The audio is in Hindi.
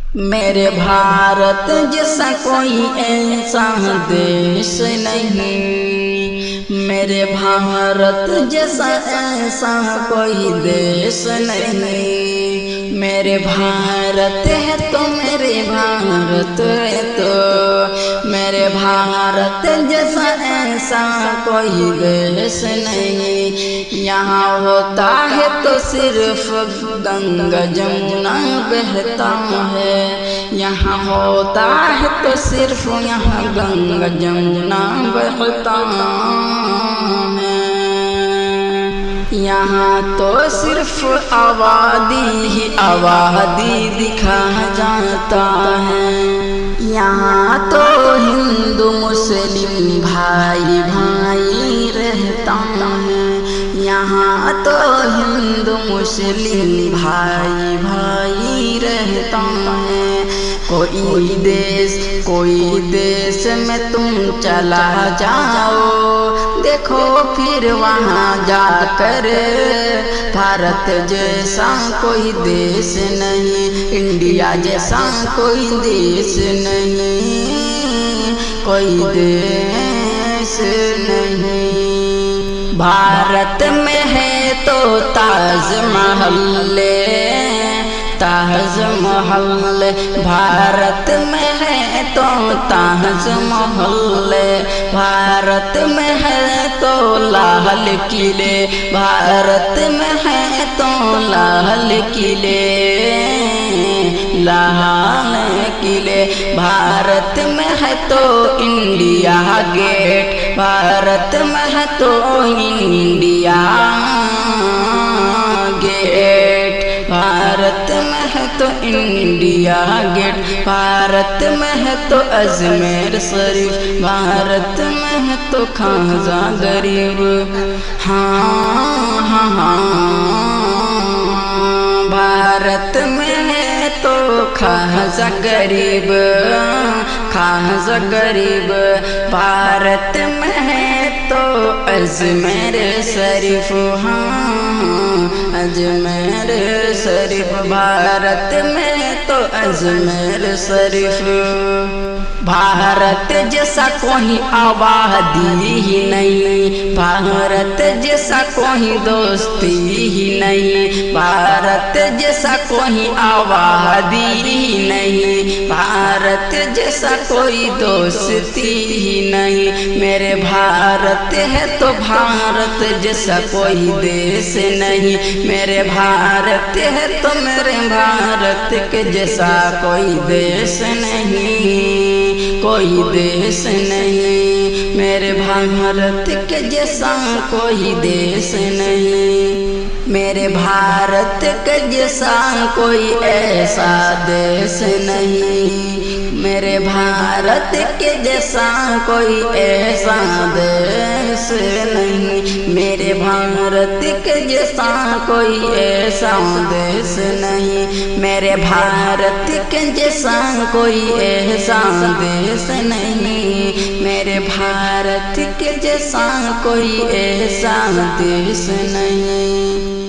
मेरे भारत जैसा कोई ऐसा देश नहीं, मेरे भारत जैसा ऐसा कोई देश नहीं। मेरे भारत है तो मेरे भारत है तो मेरे भारत जैसा ऐसा कोई देश नहीं। यहाँ होता है तो सिर्फ गंगा जमुना बहता है, यहाँ होता है तो सिर्फ यहाँ गंगा जमुना बहता है। यहाँ तो सिर्फ आबादी ही आबादी दिखा जाता है। यहाँ तो हिंदू मुस्लिम भाई भाई रहता है, यहाँ तो हिंदू मुस्लिम भाई भाई रहता है। कोई देश में तुम चला जाओ, देखो फिर वहाँ जाकर भारत जैसा कोई देश नहीं, इंडिया जैसा कोई देश नहीं, कोई देश नहीं। भारत में है तो ताजमहल, ताजमहल भारत में है तो ताजमहल, भारत में है तो लाल किले, भारत में है तो लाल किले, लाल किले। भारत में है तो इंडिया गेट, भारत में है तो इंडिया गेट, भारत में है तो इंडिया गेट, भारत में है तो अजमेर शरीफ, भारत में है तो खाजा गरीब। हाँ हाँ हाँ, भारत में है तो खाजा गरीब, खाजा गरीब। भारत में है तो अजमेर शरीफ, हाँ अजमेर शरीफ, भारत में तो अजमेर शरीफ। भारत जैसा कोई आबादी ही नहीं, भारत जैसा कोई दोस्ती ही नहीं, भारत जैसा कोई आबादी ही नहीं, भारत जैसा कोई दोस्ती ही नहीं। मेरे भारत है तो भारत जैसा कोई देश नहीं, मेरे भारत है तो मेरे भारत के जैसा कोई देश नहीं, कोई देश नहीं। मेरे भारत के जैसा कोई देश नहीं, मेरे भारत के जैसा कोई ऐसा देश नहीं, मेरे भारत के जैसा कोई ऐसा देश नहीं, मेरे भारत के जैसा कोई ऐसा देश नहीं, मेरे भारत के जैसा कोई ऐसा देश नहीं, मेरे भारत के जैसा कोई ऐसा देश नहीं।